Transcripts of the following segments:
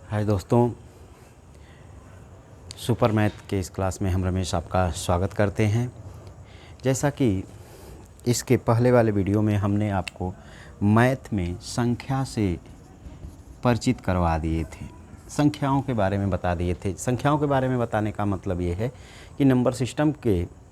हाय दोस्तों, super math के इस क्लास में हम रमेश आपका स्वागत करते हैं। जैसा कि इसके पहले वाले वीडियो में हमने आपको मैथ में संख्या से परिचित करवा दिए थे, संख्याओं के बारे में बता दिए थे। संख्याओं के बारे में बताने का मतलब ये है कि नंबर सिस्टम के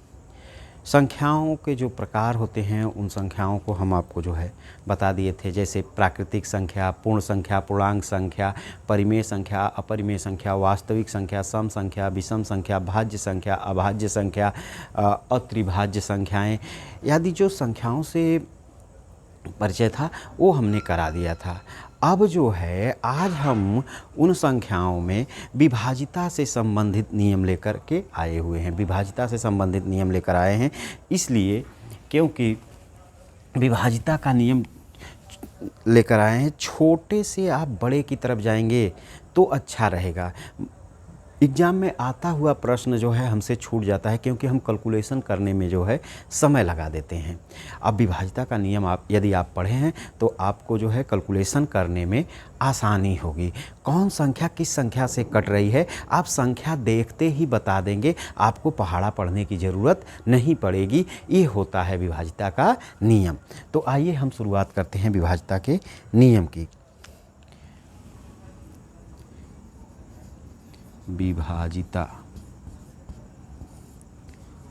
संख्याओं के जो प्रकार होते हैं उन संख्याओं को हम आपको जो है बता दिए थे। जैसे प्राकृतिक संख्या, पूर्ण संख्या, पूर्णांक संख्या, परिमेय संख्या, अपरिमेय संख्या, वास्तविक संख्या, सम संख्या, विषम संख्या, भाज्य संख्या, अभाज्य संख्या, अत्रिभाज्य संख्याएं आदि जो संख्याओं से परिचय था वो हमने करा दिया था। अब जो है आज हम उन संख्याओं में विभाजिता से संबंधित नियम लेकर के आए हुए हैं। विभाजिता से संबंधित नियम लेकर आए हैं इसलिए क्योंकि विभाजिता का नियम लेकर आए हैं। छोटे से आप बड़े की तरफ जाएंगे तो अच्छा रहेगा। एग्ज़ाम में आता हुआ प्रश्न जो है हमसे छूट जाता है क्योंकि हम कैलकुलेशन करने में जो है समय लगा देते हैं। अब विभाजिता का नियम यदि आप पढ़े हैं तो आपको जो है कैलकुलेशन करने में आसानी होगी। कौन संख्या किस संख्या से कट रही है आप संख्या देखते ही बता देंगे, आपको पहाड़ा पढ़ने की ज़रूरत नहीं पड़ेगी। ये होता है विभाजिता का नियम। तो आइए हम शुरुआत करते हैं विभाजिता के नियम की। विभाजिता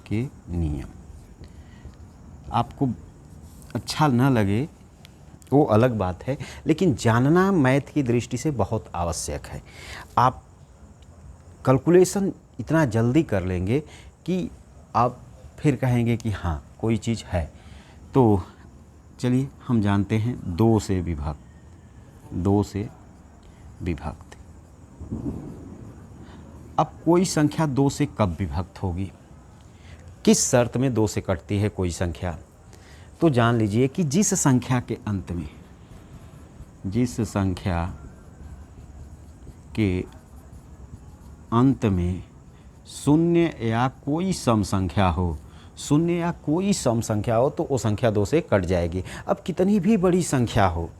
के नियम आपको अच्छा न लगे वो अलग बात है, लेकिन जानना मैथ की दृष्टि से बहुत आवश्यक है। आप कैलकुलेशन इतना जल्दी कर लेंगे कि आप फिर कहेंगे कि हाँ कोई चीज़ है। तो चलिए हम जानते हैं दो से विभक्त। अब कोई संख्या दो से कब विभक्त होगी, किस शर्त में दो से कटती है कोई संख्या, तो जान लीजिए कि जिस संख्या के अंत में शून्य या कोई सम संख्या हो, तो वो संख्या दो से कट जाएगी। अब कितनी भी बड़ी संख्या हो,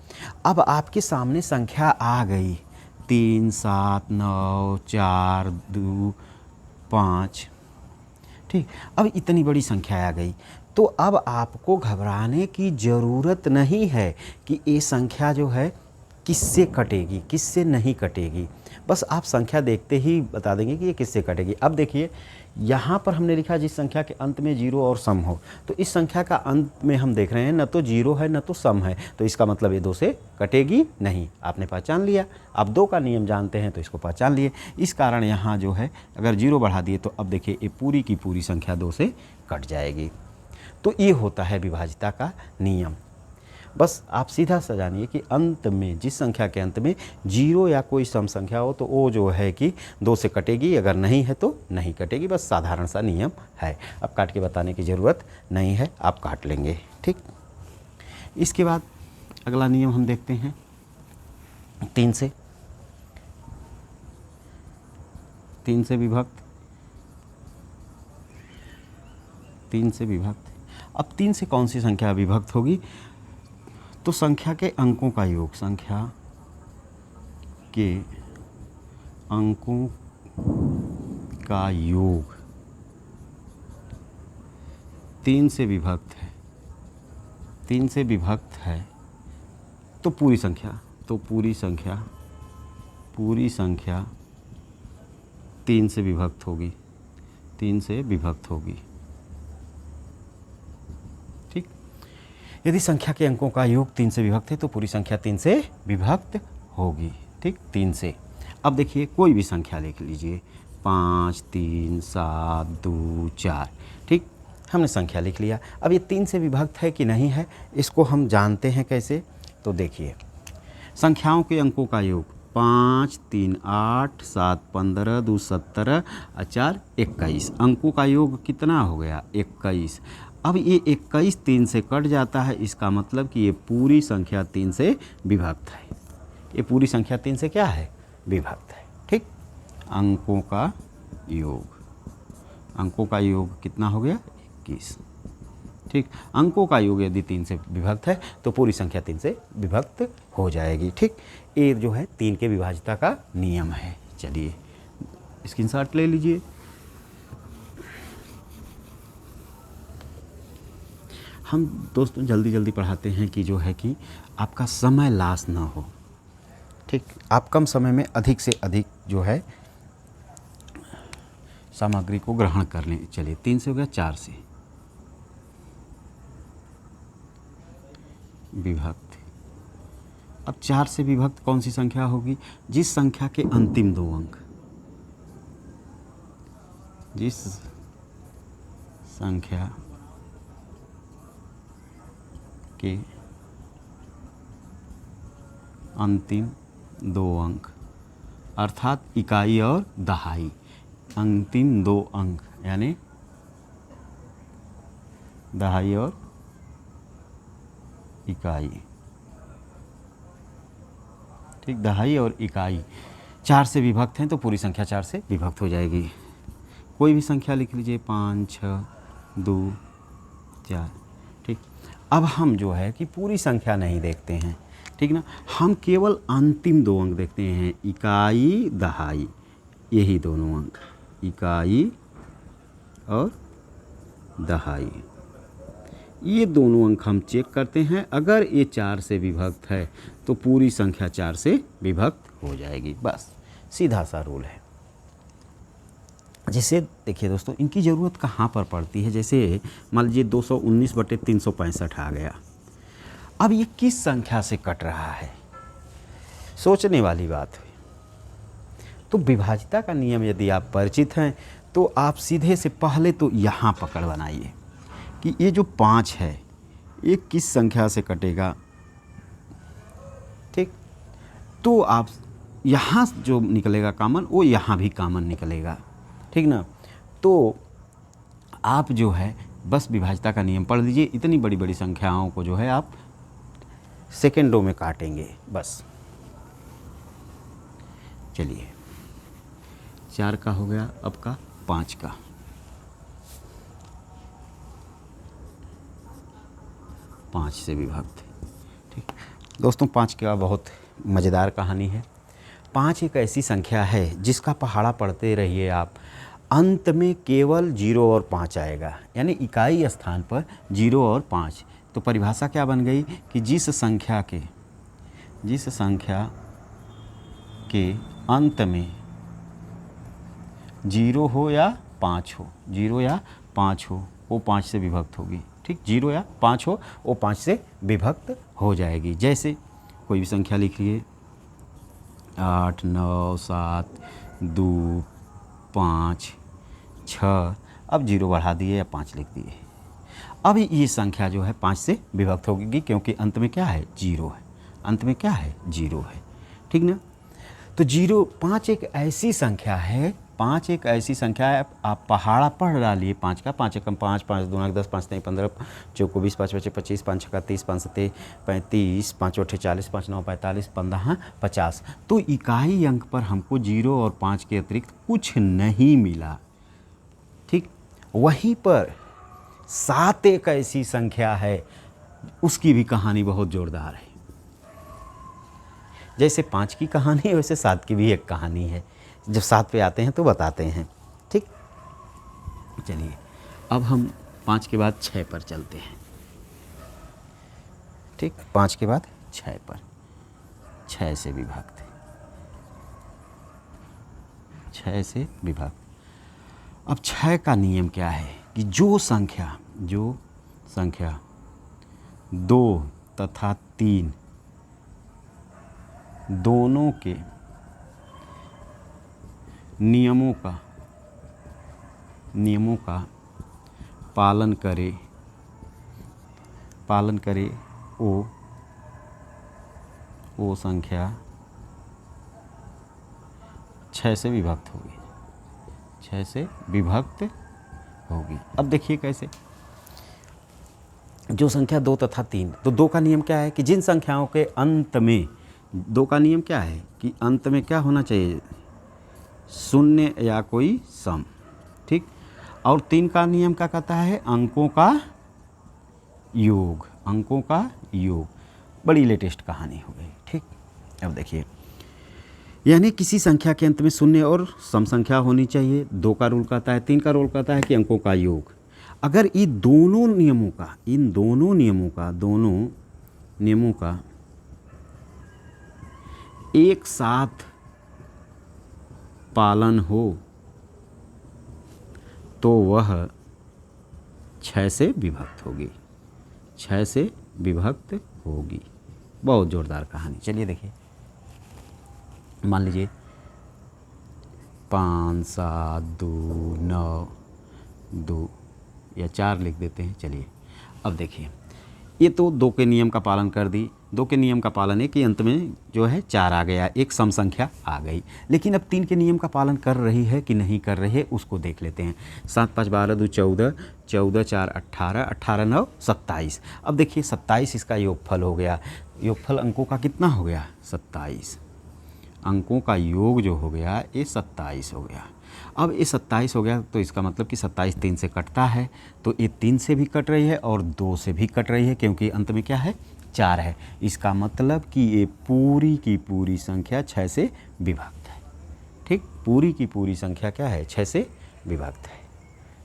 अब आपके सामने संख्या आ गई 3, 7, 9, 4, 2, 5, ठीक। अब इतनी बड़ी संख्या आ गई तो अब आपको घबराने की ज़रूरत नहीं है कि ये संख्या जो है किससे कटेगी किससे नहीं कटेगी। बस आप संख्या देखते ही बता देंगे कि ये किससे कटेगी। अब देखिए यहाँ पर हमने लिखा जिस संख्या के अंत में जीरो और सम हो, तो इस संख्या का अंत में हम देख रहे हैं न तो जीरो है न तो सम है, तो इसका मतलब ये दो से कटेगी नहीं। आपने पहचान लिया। आप दो का नियम जानते हैं तो इसको पहचान लिए। इस कारण यहाँ जो है अगर जीरो बढ़ा दिए तो अब देखिए ये पूरी की पूरी संख्या दो से कट जाएगी। तो ये होता है विभाजिता का नियम। बस आप सीधा सा जानिए कि अंत में जिस संख्या के अंत में जीरो या कोई सम संख्या हो तो वो जो है कि दो से कटेगी, अगर नहीं है तो नहीं कटेगी। बस साधारण सा नियम है। अब काट के बताने की ज़रूरत नहीं है, आप काट लेंगे, ठीक। इसके बाद अगला नियम हम देखते हैं तीन से विभक्त। अब तीन से कौन सी संख्या विभक्त होगी, तो संख्या के अंकों का योग तीन से विभक्त है तो पूरी संख्या तीन से विभक्त होगी, ठीक। यदि संख्या के अंकों का योग तीन से विभक्त है तो पूरी संख्या तीन से विभक्त होगी, ठीक। तीन से अब देखिए कोई भी संख्या लिख लीजिए 5, 3, 7, 2, 4, ठीक। हमने संख्या लिख लिया। अब ये तीन से विभक्त है कि नहीं है इसको हम जानते हैं कैसे, तो देखिए संख्याओं के अंकों का योग 5, 3, 8, 7, 15, 2, 17, 4, 21। अंकों का योग कितना हो गया 21। अब ये 21 तीन से कट जाता है, इसका मतलब कि ये पूरी संख्या तीन से विभक्त है। ये पूरी संख्या तीन से क्या है विभक्त है, ठीक। अंकों का योग कितना हो गया 21, ठीक, अंकों का योग यदि 3 से विभक्त है तो पूरी संख्या 3 से विभक्त हो जाएगी। ठीक, ये जो है 3 के विभाज्यता का नियम है। चलिए स्क्रीनशॉट ले लीजिए। हम दोस्तों जल्दी जल्दी पढ़ाते हैं कि जो है कि आपका समय लॉस ना हो। ठीक, आप कम समय में अधिक से अधिक जो है सामग्री को ग्रहण कर लें। चलिए 3 से हो गया, 4 से विभक्त। अब 4 से विभक्त कौन सी संख्या होगी? जिस संख्या के अंतिम 2 अंक, जिस संख्या के अंतिम 2 अंक अर्थात इकाई और दहाई, अंतिम 2 अंक यानी दहाई और इकाई। ठीक, दहाई और इकाई 4 से विभक्त हैं तो पूरी संख्या 4 से विभक्त हो जाएगी। कोई भी संख्या लिख लीजिए, 5, 6, 2, 4। ठीक, अब हम जो है कि पूरी संख्या नहीं देखते हैं, ठीक ना, हम केवल अंतिम 2 अंक देखते हैं, इकाई दहाई, यही दोनों अंक, इकाई और दहाई, ये दोनों अंक हम चेक करते हैं। अगर ये 4 से विभक्त है तो पूरी संख्या 4 से विभक्त हो जाएगी। बस सीधा सा रूल है। जैसे देखिए दोस्तों, इनकी ज़रूरत कहाँ पर पड़ती है? जैसे मान लीजिए 219/365 आ गया। अब ये किस संख्या से कट रहा है? सोचने वाली बात है। तो विभाज्यता का नियम यदि आप परिचित हैं तो आप सीधे से पहले तो यहाँ पकड़ बनाइए कि ये जो 5 है ये किस संख्या से कटेगा। ठीक, तो आप यहाँ जो निकलेगा कॉमन वो यहाँ भी कॉमन निकलेगा। ठीक ना, तो आप जो है बस विभाज्यता का नियम पढ़ लीजिए। इतनी बड़ी बड़ी संख्याओं को जो है आप सेकेंडों में काटेंगे बस। चलिए 4 का हो गया, अब का 5 का। 5 से विभक्त। ठीक दोस्तों, 5 का बहुत मज़ेदार कहानी है। 5 एक ऐसी संख्या है जिसका पहाड़ा पढ़ते रहिए आप, अंत में केवल 0 और 5 आएगा, यानी इकाई स्थान पर 0 और 5। तो परिभाषा क्या बन गई कि जिस संख्या के अंत में 0 हो या 5 हो, 0 या 5 हो, वो 5 से विभक्त होगी। ठीक, 0 या 5 हो वो 5 से विभक्त हो जाएगी। जैसे कोई भी संख्या लिखिए, 8, 9, 7, 2, 5, 6, अब 0 बढ़ा दिए या 5 लिख दिए। अब ये संख्या जो है 5 से विभक्त होगी क्योंकि अंत में क्या है? 0 है। अंत में क्या है? 0 है। ठीक ना, तो 5 एक ऐसी संख्या है, 5 एक ऐसी संख्या है, आप पहाड़ा पढ़ डालिए 5 का। 5 एकम 5, 5 दूना 10, 5 नहीं 15, 4 24, 5 बचे 25, 5 छक्का 30, 5 सत्ते 35, 5 अट्ठे 40, 5 9 45, 15 50। तो इकाई अंक पर हमको 0 और 5 के अतिरिक्त कुछ नहीं मिला। ठीक, वहीं पर 7 एक ऐसी संख्या है, उसकी भी कहानी बहुत जोरदार है। जैसे 5 की कहानी है वैसे 7 की भी एक कहानी है। जब 7 पे आते हैं तो बताते हैं। ठीक, चलिए अब हम 5 के बाद 6 पर चलते हैं। ठीक, 5 के बाद 6 पर, 6 से विभक्त, 6 से विभक्त। अब 6 का नियम क्या है कि जो संख्या 2 तथा 3 दोनों के नियमों का पालन करे वो संख्या 6 से विभक्त होगी, 6 से विभक्त होगी। अब देखिए कैसे, जो संख्या 2 तथा 3, तो 2 का नियम क्या है कि जिन संख्याओं के अंत में, 2 का नियम क्या है कि अंत में क्या होना चाहिए? 0 या कोई सम। ठीक, और 3 का नियम क्या कहता है? अंकों का योग, अंकों का योग। बड़ी लेटेस्ट कहानी हो गई। ठीक, अब देखिए, यानी किसी संख्या के अंत में शून्य और सम संख्या होनी चाहिए। 2 का रूल कहता है, 3 का रूल कहता है कि अंकों का योग। अगर इन दोनों नियमों का एक साथ पालन हो तो वह 6 से विभक्त होगी, 6 से विभक्त होगी। बहुत ज़ोरदार कहानी। चलिए देखिए, मान लीजिए 5, 7, 2, 9, 2 या 4 लिख देते हैं। चलिए अब देखिए, ये तो 2 के नियम का पालन कर दी। 2 के नियम का पालन है कि अंत में जो है 4 आ गया, एक सम संख्या आ गई। लेकिन अब 3 के नियम का पालन कर रही है कि नहीं कर रही है, उसको देख लेते हैं। 7, 5, 12, 2, 14, 14, 4, 18, 18, 9, 27। अब देखिए 27 इसका योगफल हो गया। योगफल अंकों का कितना हो गया? 27। अंकों का योग जो हो गया ये 27 हो गया। अब ये 27 हो गया तो इसका मतलब कि 27 3 से कटता है, तो ये 3 से भी कट रही है और 2 से भी कट रही है, क्योंकि अंत में क्या है? 4 है। इसका मतलब कि ये पूरी की पूरी संख्या 6 से विभक्त है। ठीक, पूरी की पूरी संख्या क्या है? 6 से विभक्त है।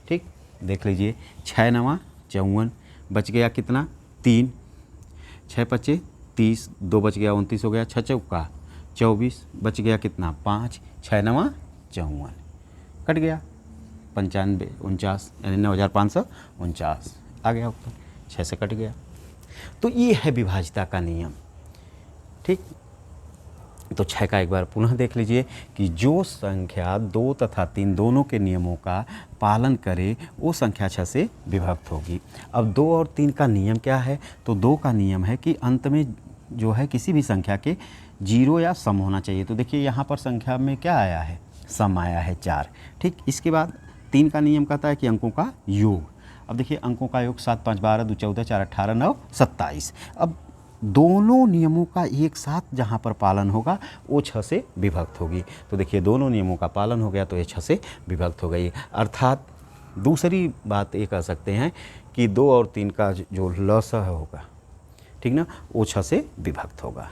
ठीक, देख लीजिए, 6 9 54, बच गया कितना? 3, 6 5 30, 2 बच गया 29 हो गया, 6 चौका 24, बच गया कितना? 5, 6 9 54, कट गया 95 49, यानी 9549 आ गया उत्तर, 6 से कट गया। तो ये है विभाज्यता का नियम। ठीक, तो 6 का एक बार पुनः देख लीजिए कि जो संख्या 2 तथा 3 दोनों के नियमों का पालन करे वो संख्या 6 से विभक्त होगी। अब 2 और 3 का नियम क्या है? तो 2 का नियम है कि अंत में जो है किसी भी संख्या के 0 या सम होना चाहिए। तो देखिए यहाँ पर संख्या में क्या आया है? सम आया है 4। ठीक, इसके बाद 3 का नियम कहता है कि अंकों का योग। अब देखिए अंकों का योग 7 5 12 2 14 4 18 9 27। अब दोनों नियमों का एक साथ जहाँ पर पालन होगा वो 6 से विभक्त होगी। तो देखिए दोनों नियमों का पालन हो गया तो ये 6 से विभक्त हो गई। अर्थात दूसरी बात ये कह सकते हैं कि 2 और 3 का जो लसा होगा, ठीक ना, वो 6 से विभक्त होगा।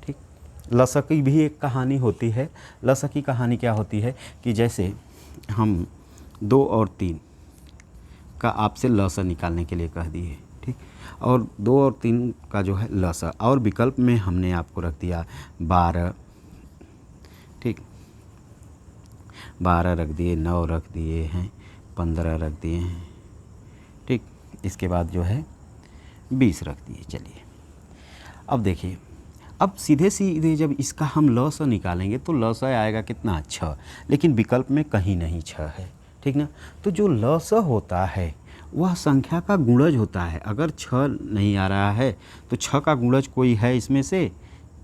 ठीक, लसा की भी एक कहानी होती है। लसा की कहानी क्या होती है कि जैसे हम 2 और 3 का आपसे लसा निकालने के लिए कह दिए, ठीक, और 2 और 3 का जो है लसा, और विकल्प में हमने आपको रख दिया 12, ठीक, 12 रख दिए, 9 रख दिए हैं, 15 रख दिए हैं, ठीक, इसके बाद जो है 20 रख दिए। चलिए अब देखिए, अब सीधे सीधे जब इसका हम लसा निकालेंगे तो लसा आएगा कितना? 6, लेकिन विकल्प में कहीं नहीं 6 है, ठीक ना। तो जो लसा होता है वह संख्या का गुणज होता है। अगर 6 नहीं आ रहा है तो 6 का गुणज कोई है इसमें से,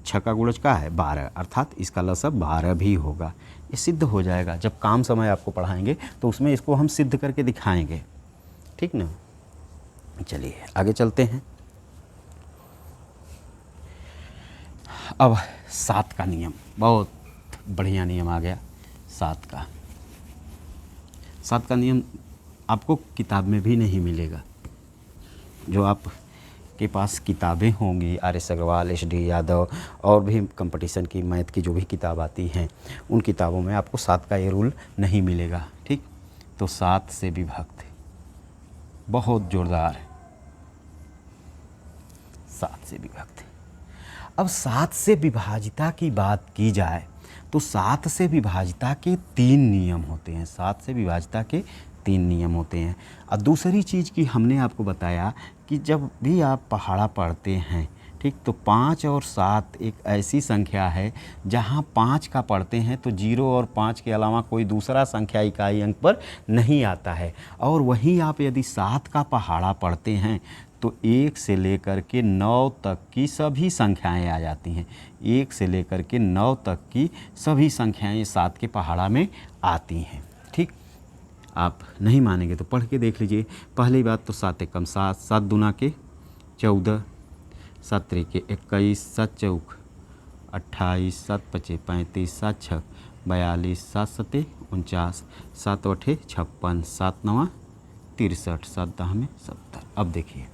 6 का गुणज का है 12, अर्थात इसका लसा 12 भी होगा। ये सिद्ध हो जाएगा जब काम समय आपको पढ़ाएंगे तो उसमें इसको हम सिद्ध करके दिखाएंगे, ठीक ना। चलिए आगे चलते हैं। अब 7 का नियम, बहुत बढ़िया नियम आ गया 7 का। 7 का नियम आपको किताब में भी नहीं मिलेगा। जो आप के पास किताबें होंगी, आर.एस. अग्रवाल, एस.डी. यादव और भी कंपटीशन की मैथ की जो भी किताब आती हैं उन किताबों में आपको 7 का ये रूल नहीं मिलेगा। ठीक, तो 7 से विभक्त, बहुत जोरदार, 7 से विभक्त। अब 7 से विभाजिता की बात की जाए तो 7 से विभाजिता के 3 नियम होते हैं। 7 से विभाजिता के 3 नियम होते हैं। और दूसरी चीज़ की हमने आपको बताया कि जब भी आप पहाड़ा पढ़ते हैं, ठीक, तो 5 और 7 एक ऐसी संख्या है जहाँ 5 का पढ़ते हैं तो 0 और 5 के अलावा कोई दूसरा संख्या इकाई अंक पर नहीं आता है। और वहीं आप यदि 7 का पहाड़ा पढ़ते हैं तो 1 से लेकर के 9 तक की सभी संख्याएं आ जाती हैं। 1 से लेकर के 9 तक की सभी संख्याएं 7 के पहाड़ा में आती हैं। ठीक, आप नहीं मानेंगे तो पढ़ के देख लीजिए। पहली बात तो 7 एकम 7, 7 दूना के 14, 7 त्रिके 21, 7 चौक 28, 7 पचे 35, 7 छक 42, 7 सते 49, 7 अठे 56, 7 नवा 63, 7 दह में 70। अब देखिए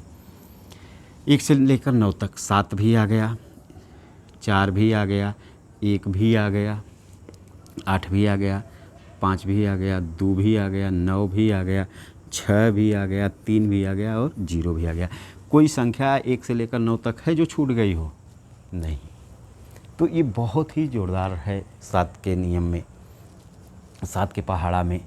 1 से लेकर 9 तक 7 भी आ गया, 4 भी आ गया, 1 भी आ गया, 8 भी आ गया, 5 भी आ गया, 2 भी आ गया, 9 भी आ गया, 6 भी आ गया, 3 भी आ गया और 0 भी आ गया। कोई संख्या 1 से लेकर 9 तक है जो छूट गई हो? नहीं। तो ये बहुत ही जोरदार है 7 के नियम में, 7 के पहाड़ा में।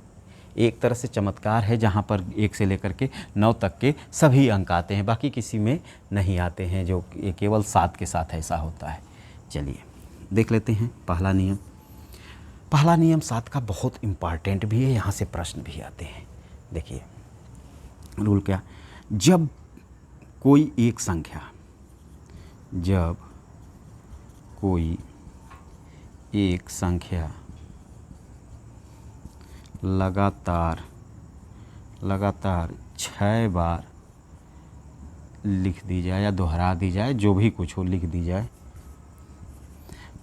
एक तरह से चमत्कार है जहाँ पर 1 से लेकर के 9 तक के सभी अंक आते हैं, बाकी किसी में नहीं आते हैं, जो ये केवल 7 के साथ ऐसा होता है। चलिए देख लेते हैं पहला नियम। पहला नियम 7 का बहुत इम्पॉर्टेंट भी है, यहाँ से प्रश्न भी आते हैं। देखिए रूल क्या, जब कोई एक संख्या, जब कोई एक संख्या लगातार 6 बार लिख दी जाए या दोहरा दी जाए, जो भी कुछ हो लिख दी जाए,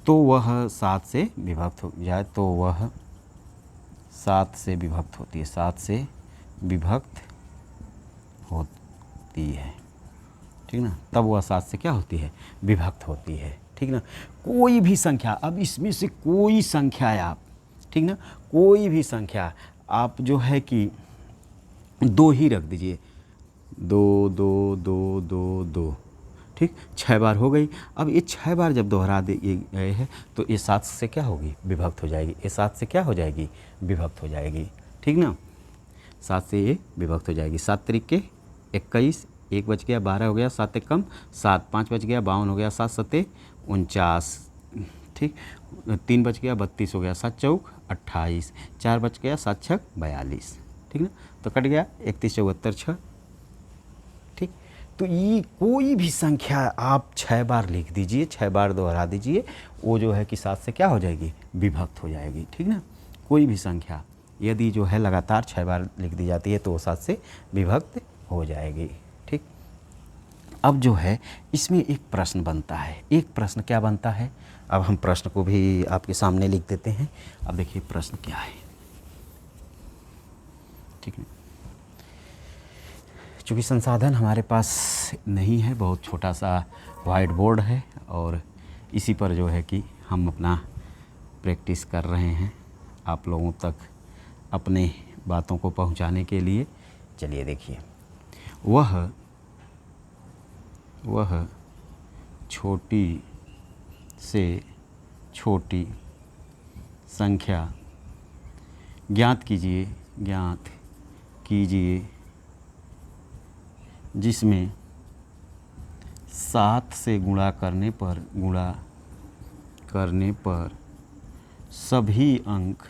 तो वह 7 से विभक्त हो जाए, तो वह 7 से विभक्त होती है, 7 से विभक्त होती है, ठीक ना। तब वह 7 से क्या होती है? विभक्त होती है, ठीक ना। कोई भी संख्या, अब इसमें से कोई संख्या है आप, ठीक ना, कोई भी संख्या आप जो है कि 2 ही रख दीजिए, 2 2 2 2 2, ठीक, 6 बार हो गई। अब ये 6 बार जब दोहरा दिए गए हैं तो ये 7 से क्या होगी? विभक्त हो जाएगी। ये 7 से क्या हो जाएगी? विभक्त हो जाएगी, ठीक ना। 7 से ये विभक्त हो जाएगी। 7 तरीके 21, 1 बच गया, 12 हो गया, 7 एक कम 7, 5 बच गया, 52 हो गया, 7 सत्ते 49, ठीक, 3 बच गया, 32 हो गया, 7 चौक 28, 4 बच गया, 7 छक 42, ठीक ना। तो कट गया 31 74 6, ठीक। तो ये कोई भी संख्या आप 6 बार लिख दीजिए, 6 बार दोहरा दीजिए, वो जो है कि 7 से क्या हो जाएगी? विभक्त हो जाएगी, ठीक ना। कोई भी संख्या यदि जो है लगातार 6 बार लिख दी जाती है तो वो 7 से विभक्त हो जाएगी, ठीक। अब जो है इसमें एक प्रश्न बनता है। एक प्रश्न क्या बनता है? अब हम प्रश्न को भी आपके सामने लिख देते हैं। अब देखिए प्रश्न क्या है, ठीक है। चूँकि संसाधन हमारे पास नहीं है, बहुत छोटा सा वाइट बोर्ड है और इसी पर जो है कि हम अपना प्रैक्टिस कर रहे हैं आप लोगों तक अपने बातों को पहुंचाने के लिए। चलिए देखिए, वह छोटी से छोटी संख्या ज्ञात कीजिए जिसमें 7 से गुणा करने पर सभी अंक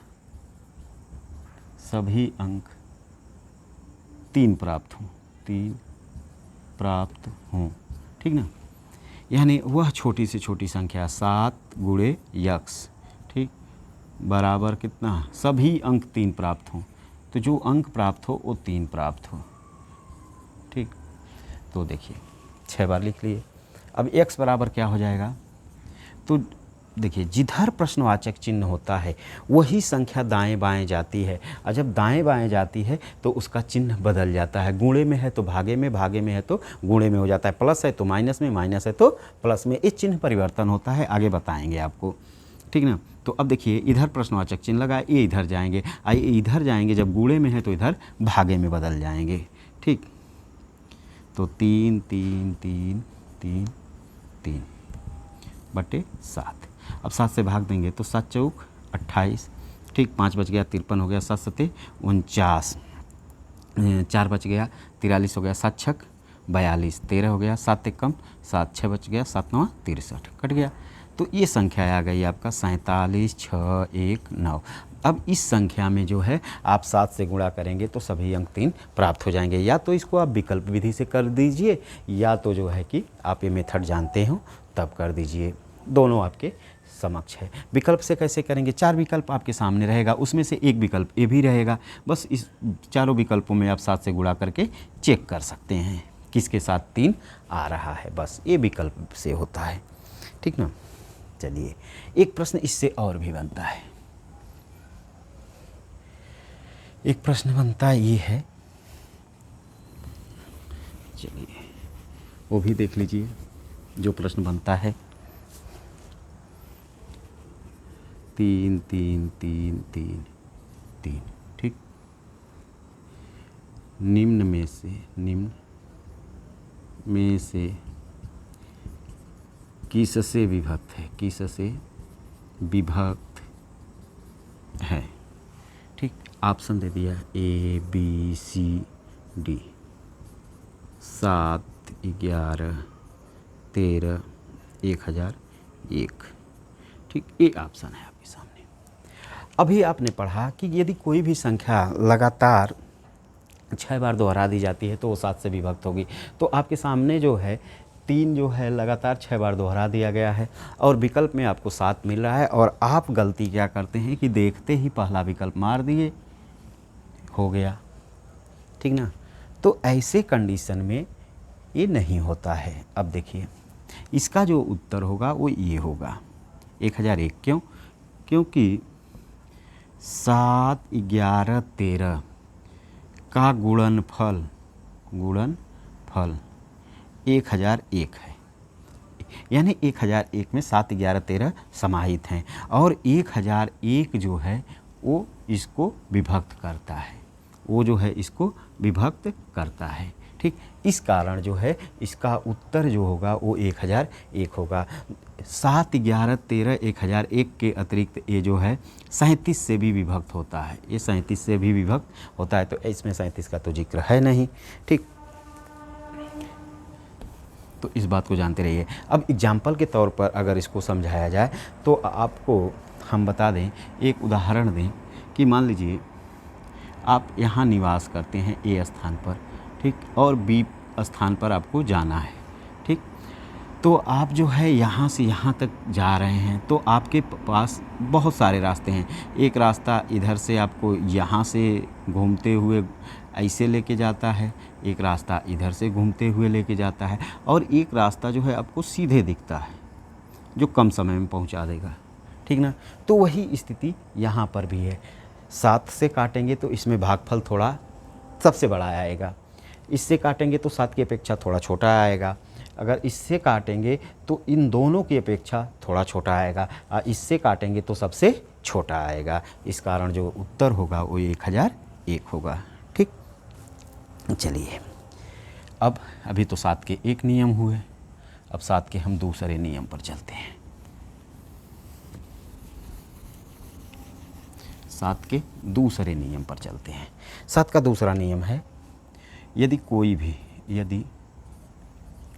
3 प्राप्त हों, ठीक ना। यानी वह छोटी से छोटी संख्या 7 गुणे यक्स, ठीक, बराबर कितना? सभी अंक 3 प्राप्त हों। तो जो अंक प्राप्त हो वो 3 प्राप्त हो, ठीक। तो देखिए 6 बार लिख लिए। अब x बराबर क्या हो जाएगा? तो देखिए जिधर प्रश्नवाचक चिन्ह होता है वही संख्या दाएं बाएं जाती है, और जब दाएं बाएं जाती है तो उसका चिन्ह बदल जाता है। गुणे में है तो भागे में, भागे में है तो गुणे में हो जाता है, प्लस है तो माइनस में, माइनस है तो प्लस में। इस चिन्ह परिवर्तन होता है, आगे बताएंगे आपको, ठीक ना। तो अब देखिए इधर प्रश्नवाचक चिन्ह लगा, ये इधर जाएंगे, आइए इधर जाएंगे, जब गुणे में है तो इधर भागे में बदल जाएंगे, ठीक। तो 3 3 3 3 3 बटे 7। अब 7 से भाग देंगे तो 7 चौक 28, ठीक, 5 बच गया 53 हो गया, 7 सत्ते 49, 4 बच गया 43 हो गया, 7 छक 42, 13 हो गया, 7 एक कम 7, 6 बच गया, 7 9 63, कट गया। तो ये संख्या आ गई आपका 47 6 1 9। अब इस संख्या में जो है आप 7 से गुणा करेंगे तो सभी अंक 3 प्राप्त हो जाएंगे। या तो इसको आप विकल्प विधि से कर दीजिए, या तो जो है कि आप ये मेथड जानते हो तब कर दीजिए, दोनों आपके समक्ष है। विकल्प से कैसे करेंगे? 4 विकल्प आपके सामने रहेगा, उसमें से एक विकल्प ए भी रहेगा। बस इस चारों विकल्पों में आप 7 से गुणा करके चेक कर सकते हैं किसके साथ 3 आ रहा है, बस ये विकल्प से होता है, ठीक ना। चलिए एक प्रश्न इससे और भी बनता है। एक प्रश्न बनता ये है, चलिए वो भी देख लीजिए जो प्रश्न बनता है। 3 3 3 3 3, ठीक। निम्न में से किससे विभक्त है, किससे विभक्त है, ठीक। ऑप्शन दे दिया A B C D, 7 11 13 1001, ठीक। ये ऑप्शन है आपके सामने। अभी आपने पढ़ा कि यदि कोई भी संख्या लगातार 6 बार दोहरा दी जाती है तो वो 7 से विभक्त होगी। तो आपके सामने जो है 3 जो है लगातार 6 बार दोहरा दिया गया है और विकल्प में आपको 7 मिल रहा है, और आप गलती क्या करते हैं कि देखते ही पहला विकल्प मार दिए, हो गया, ठीक ना। तो ऐसे कंडीशन में ये नहीं होता है। अब देखिए इसका जो उत्तर होगा वो ये होगा 1001। क्यों? क्योंकि 7 11 13 का गुणनफल 1001 है, यानी 1001 में 7 11 13 समाहित हैं, और 1001 जो है वो इसको विभक्त करता है, वो जो है इसको विभक्त करता है, ठीक। इस कारण जो है इसका उत्तर जो होगा वो 1001 होगा। 7 11 13 1001 के अतिरिक्त ये जो है 37 से भी विभक्त होता है, ये 37 से भी विभक्त होता है, तो इसमें 37 का तो जिक्र है नहीं, ठीक। तो इस बात को जानते रहिए। अब एग्जाम्पल के तौर पर अगर इसको समझाया जाए तो आपको हम बता दें, एक उदाहरण दें कि मान लीजिए आप यहाँ निवास करते हैं ए स्थान पर, ठीक, और बी स्थान पर आपको जाना है, ठीक। तो आप जो है यहाँ से यहाँ तक जा रहे हैं तो आपके पास बहुत सारे रास्ते हैं। एक रास्ता इधर से आपको यहाँ से घूमते हुए ऐसे लेके जाता है, एक रास्ता इधर से घूमते हुए लेके जाता है, और एक रास्ता जो है आपको सीधे दिखता है जो कम समय में पहुँचा देगा, ठीक ना। तो वही स्थिति यहाँ पर भी है। 7 से काटेंगे तो इसमें भागफल थोड़ा सबसे बड़ा आएगा, इससे काटेंगे तो 7 की अपेक्षा थोड़ा छोटा आएगा, अगर इससे काटेंगे तो इन दोनों की अपेक्षा थोड़ा छोटा आएगा, और इससे काटेंगे तो सबसे छोटा आएगा। इस कारण जो उत्तर होगा वो 1001 होगा, ठीक। चलिए अब अभी तो 7 के 1 नियम हुए, अब 7 के हम दूसरे नियम पर चलते हैं। 7 के दूसरे नियम पर चलते हैं। 7 का दूसरा नियम है, यदि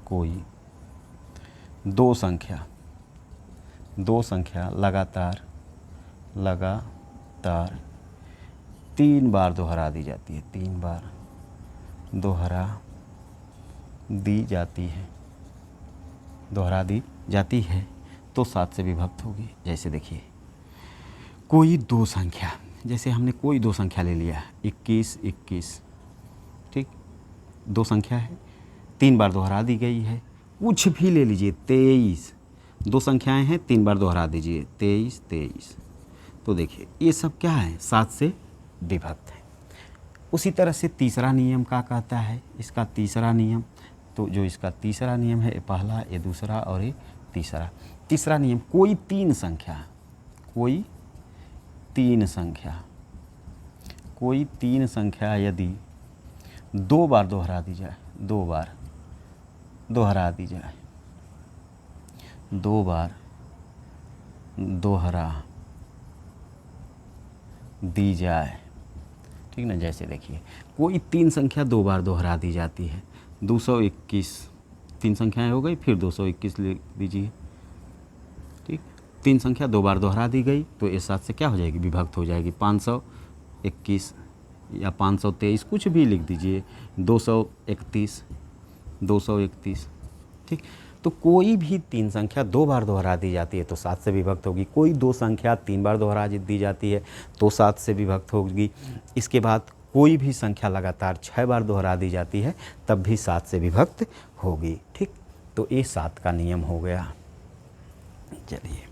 कोई दो संख्या लगातार 3 बार दोहरा दी जाती है, 3 बार दोहरा दी जाती है तो 7 से विभक्त होगी। जैसे देखिए कोई दो संख्या, जैसे हमने कोई दो संख्या ले लिया 21 21, ठीक, दो संख्या है 3 बार दोहरा दी गई है। कुछ भी ले लीजिए 23, दो संख्याएं हैं 3 बार दोहरा दीजिए 23 23, तो देखिए ये सब क्या है 7 से विभक्त है। उसी तरह से तीसरा नियम क्या कहता है, इसका तीसरा नियम, तो जो इसका तीसरा नियम है, ये पहला, ये दूसरा और ये तीसरा। तीसरा नियम, कोई तीन संख्या यदि 2 बार दोहरा दी जाए, 2 बार दोहरा दी जाए, ठीक ना। जैसे देखिए कोई 3 संख्या 2 बार दोहरा दी जाती है, 221, 3 संख्याएं हो गई, फिर 221 लिख दीजिए, ठीक। 3 संख्या 2 बार दोहरा दी गई तो इस 7 से क्या हो जाएगी, विभक्त हो जाएगी। 521 या 523 कुछ भी लिख दीजिए, 231, ठीक। तो कोई भी 3 संख्या 2 बार दोहरा दी जाती है तो 7 से विभक्त होगी। कोई 2 संख्या 3 बार दोहरा दी जाती है तो 7 से विभक्त होगी। इसके बाद कोई भी संख्या लगातार 6 बार दोहरा दी जाती है तब भी 7 से विभक्त होगी, ठीक। तो ये 7 का नियम हो गया। चलिए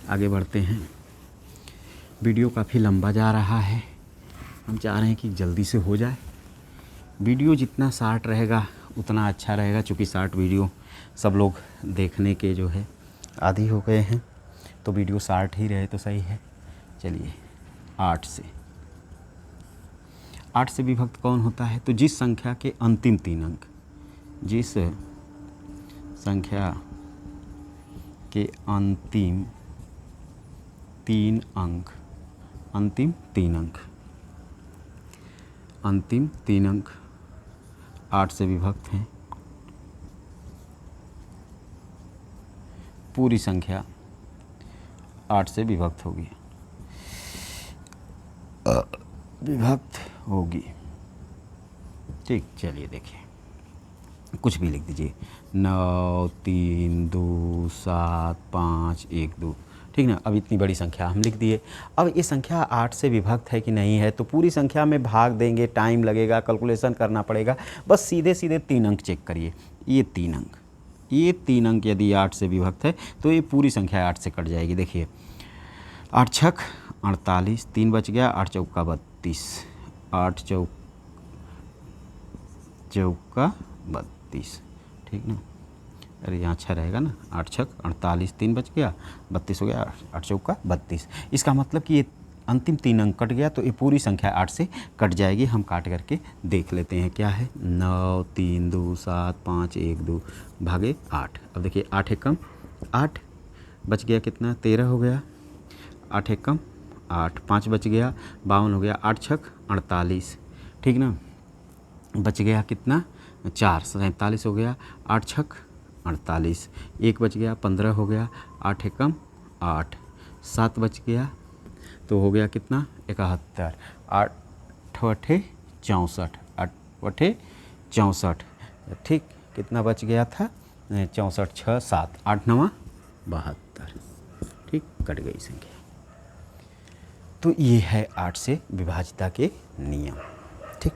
आगे बढ़ते हैं। वीडियो काफ़ी लंबा जा रहा है, हम चाह रहे हैं कि जल्दी से हो जाए। वीडियो जितना शार्ट रहेगा उतना अच्छा रहेगा, चूँकि शॉर्ट वीडियो सब लोग देखने के जो है आदी हो गए हैं, तो वीडियो शॉर्ट ही रहे तो सही है। चलिए 8 से विभक्त कौन होता है? तो जिस संख्या के अंतिम 3 अंक, जिस संख्या के अंतिम 3 अंक, अंतिम 3 अंक 8 से विभक्त हैं, पूरी संख्या 8 से विभक्त होगी, विभक्त होगी। ठीक, चलिए देखिए, कुछ भी लिख दीजिए, 9, 3, 2, 7, 5, 1, 2। ठीक ना। अब इतनी बड़ी संख्या हम लिख दिए। अब ये संख्या 8 से विभक्त है कि नहीं है, तो पूरी संख्या में भाग देंगे, टाइम लगेगा, कैलकुलेशन करना पड़ेगा। बस सीधे 3 अंक चेक करिए। ये 3 अंक यदि 8 से विभक्त है तो ये पूरी संख्या 8 से कट जाएगी। देखिए 8 छक 48, 3 बच गया, 8 चौका 32, 8 चौका 32। ठीक ना। अरे यहाँ अच्छा रहेगा ना, 8 छक 48, 3 बच गया, 32 हो गया, 8 चौका 32। इसका मतलब कि ये अंतिम 3 अंक कट गया तो ये पूरी संख्या 8 से कट जाएगी। हम काट करके देख लेते हैं क्या है। 9, 3, 2, 7, 5, 1, 2 भागे 8। अब देखिए 8 एकम 8 बच गया, कितना 13 हो गया, 8 एकम 8, 5 बच गया 52 हो गया, 8 छक 48। ठीक ना। बच गया कितना 4, 47 हो गया, 8 छक 48, 1 बच गया 15 हो गया, 8 एकम 8, 7 बच गया तो हो गया कितना 71, 8 अठे 64, 8 अठे 64। ठीक, कितना बच गया था 64, 6, 7, 8 9 72। ठीक, कट गई संख्या। तो ये है 8 से विभाजिता के नियम। ठीक,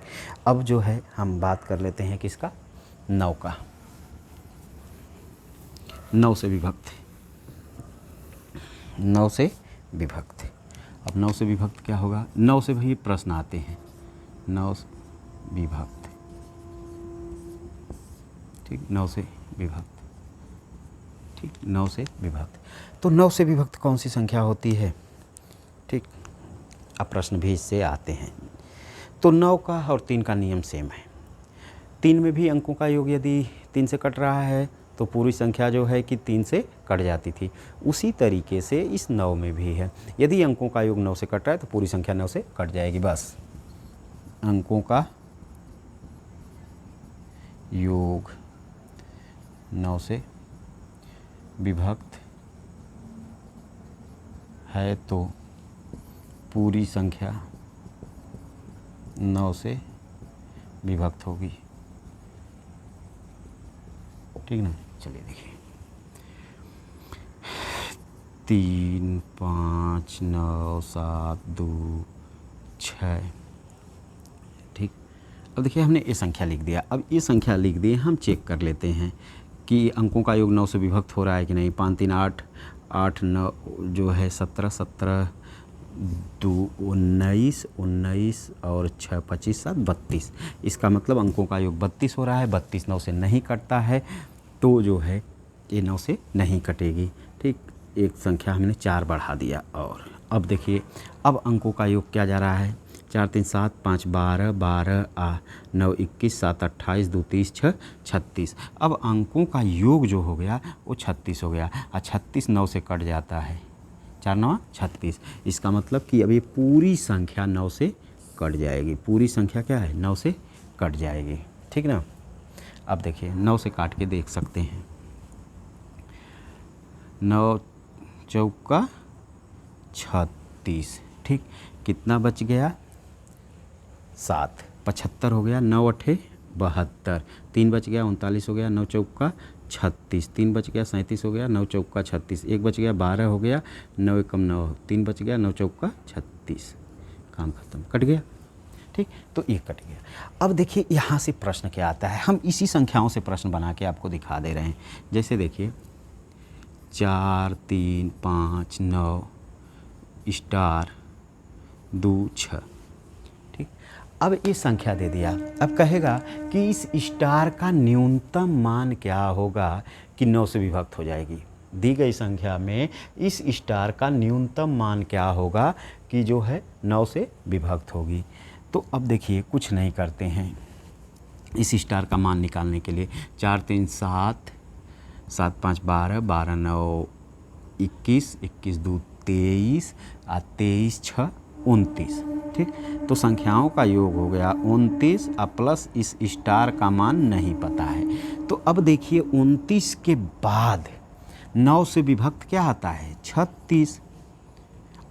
अब जो है हम बात कर लेते हैं किसका, 9 का। 9 से विभक्त, 9 से विभक्त। अब 9 से विभक्त क्या होगा? 9 से भी प्रश्न आते हैं, 9 विभक्त। ठीक, 9 से विभक्त। ठीक, 9 से विभक्त। तो 9 से विभक्त कौन सी संख्या होती है? ठीक, अब प्रश्न भी इससे आते हैं। तो 9 का और 3 का नियम सेम है। 3 में भी अंकों का योग यदि 3 से कट रहा है तो पूरी संख्या जो है कि 3 से कट जाती थी। उसी तरीके से इस 9 में भी है, यदि अंकों का योग 9 से कट रहा है तो पूरी संख्या 9 से कट जाएगी। बस अंकों का योग 9 से विभक्त है तो पूरी संख्या 9 से विभक्त होगी। ठीक ना। चलिए देखिए, 3, 5, 9, 7, 2, 6। ठीक, अब देखिए हमने ये संख्या लिख दिया। अब ये संख्या लिख दी, हम चेक कर लेते हैं कि अंकों का योग 9 से विभक्त हो रहा है कि नहीं। 5 3 8, 8 9 जो है 17, 17 2 19, 19 और 6 25 7 32। इसका मतलब अंकों का योग 32 हो रहा है। 32 9 से नहीं कटता है तो जो है ये 9 से नहीं कटेगी। ठीक, एक संख्या हमने 4 बढ़ा दिया। और अब देखिए, अब अंकों का योग क्या जा रहा है? 4 3 7 5 12 12 9 21 7 28 2 30 6 36। अब अंकों का योग जो हो गया वो 36 हो गया और 36 9 से कट जाता है। 4 9 36। इसका मतलब कि अभी पूरी संख्या 9 से कट जाएगी। पूरी संख्या क्या है? 9 से कट जाएगी। ठीक ना। अब देखिए 9 से काट के देख सकते हैं। 9 चौका 36। ठीक, कितना बच गया? 7, 75 हो गया। 9 अठे 72, 3 बच गया 39 हो गया। 9 चौका 36, 3 बच गया 37 हो गया। 9 चौका 36, 1 बच गया 12 हो गया। 9 एकम 9, 3 बच गया। 9 चौका 36, काम खत्म, कट गया। ठीक, तो ये कट गया। अब देखिए यहाँ से प्रश्न क्या आता है, हम इसी संख्याओं से प्रश्न बना के आपको दिखा दे रहे हैं। जैसे देखिए 4 3 5 9 स्टार 2 6। ठीक, अब ये संख्या दे दिया, अब कहेगा कि इस स्टार का न्यूनतम मान क्या होगा कि 9 से विभक्त हो जाएगी। दी गई संख्या में इस स्टार का न्यूनतम मान क्या होगा कि जो है 9 से विभक्त होगी। तो अब देखिए कुछ नहीं करते हैं, इस स्टार का मान निकालने के लिए 4 3 7, 7 5 12, 12 9 21, 21 2 23 और 23 6 29। ठीक, तो संख्याओं का योग हो गया 29 और प्लस इस स्टार का मान नहीं पता है। तो अब देखिए 29 के बाद 9 से विभक्त क्या आता है 36।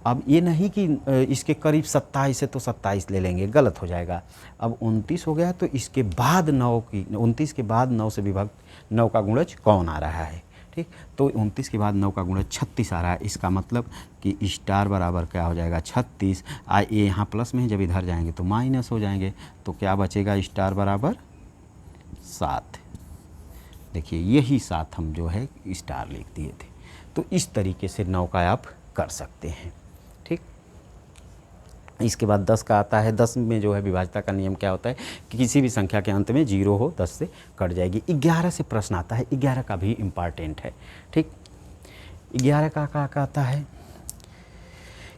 अब ये नहीं कि इसके करीब 27 है तो 27 ले लेंगे, गलत हो जाएगा। अब 29 हो गया तो इसके बाद 9 की 29 के बाद 9 से विभक्त 9 का गुणज कौन आ रहा है। ठीक, तो 29 के बाद 9 का गुणज 36 आ रहा है। इसका मतलब कि स्टार बराबर क्या हो जाएगा 36। ये यहाँ प्लस में है, जब इधर जाएंगे तो माइनस हो जाएंगे, तो क्या बचेगा स्टार बराबर 7। देखिए यही 7 हम जो है स्टार लिख दिए थे। तो इस तरीके से 9 का आप कर सकते हैं। ठीक, इसके बाद 10 का आता है। 10 में जो है विभाज्यता का नियम क्या होता है कि किसी भी संख्या के अंत में 0 हो 10 से कट जाएगी। 11 से प्रश्न आता है, 11 का भी इम्पॉर्टेंट है। ठीक, 11 का क्या कहता है,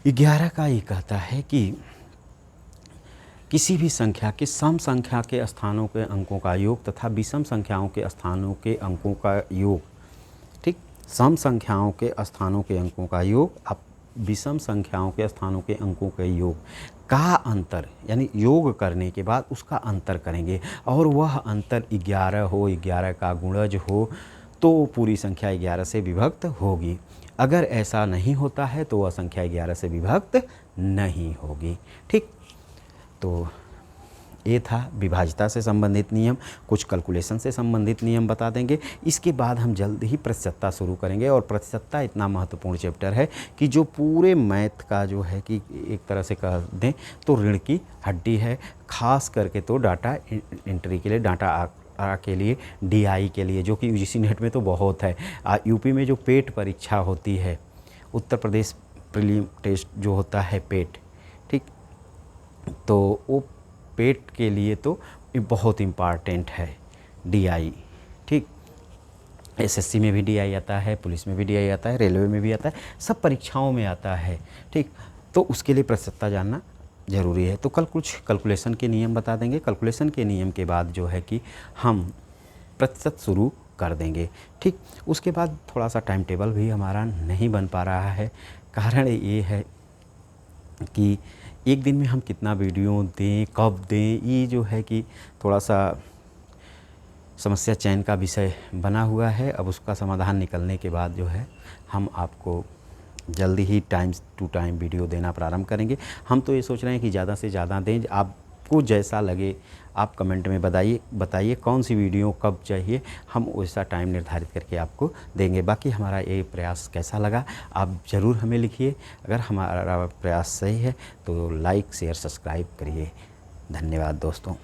11 का ये कहता है कि किसी भी संख्या के सम संख्या के स्थानों के अंकों का योग तथा विषम संख्याओं के स्थानों के अंकों का योग। ठीक, सम संख्याओं के स्थानों के अंकों का योग, आप विषम संख्याओं के स्थानों के अंकों के योग का अंतर, यानी योग करने के बाद उसका अंतर करेंगे और वह अंतर 11 हो, 11 का गुणज हो तो पूरी संख्या 11 से विभक्त होगी। अगर ऐसा नहीं होता है तो वह संख्या 11 से विभक्त नहीं होगी। ठीक, तो ये था विभाज्यता से संबंधित नियम। कुछ कैलकुलेशन से संबंधित नियम बता देंगे। इसके बाद हम जल्द ही प्रतिशतता शुरू करेंगे और प्रतिशतता इतना महत्वपूर्ण चैप्टर है कि जो पूरे मैथ का जो है कि एक तरह से कह दें तो रीढ़ की हड्डी है। खास करके तो डाटा एंट्री के लिए, डाटा के लिए, DI के लिए, जो कि UGC नेट में तो बहुत है। यूपी में जो पेट परीक्षा होती है, उत्तर प्रदेश प्रीलिम टेस्ट जो होता है पेट, ठीक, तो वो पेट के लिए तो बहुत इम्पॉर्टेंट है DI। ठीक, SSC में भी DI आता है, पुलिस में भी DI आता है, रेलवे में भी आता है, सब परीक्षाओं में आता है। ठीक, तो उसके लिए प्रतिशतता जानना ज़रूरी है। तो कल कुछ कैलकुलेशन के नियम बता देंगे। कैलकुलेशन के नियम के बाद जो है कि हम प्रतिशत शुरू कर देंगे। ठीक, उसके बाद थोड़ा सा टाइम टेबल भी हमारा नहीं बन पा रहा है। कारण ये है कि एक दिन में हम कितना वीडियो दें, कब दें, ये जो है कि थोड़ा सा समस्या चयन का विषय बना हुआ है। अब उसका समाधान निकलने के बाद जो है हम आपको जल्दी ही टाइम टू टाइम वीडियो देना प्रारंभ करेंगे। हम तो ये सोच रहे हैं कि ज़्यादा से ज़्यादा दें। आपको जैसा लगे आप कमेंट में बताइए कौन सी वीडियो कब चाहिए, हम वैसा टाइम निर्धारित करके आपको देंगे। बाकी हमारा ये प्रयास कैसा लगा आप ज़रूर हमें लिखिए। अगर हमारा प्रयास सही है तो लाइक शेयर सब्सक्राइब करिए। धन्यवाद दोस्तों।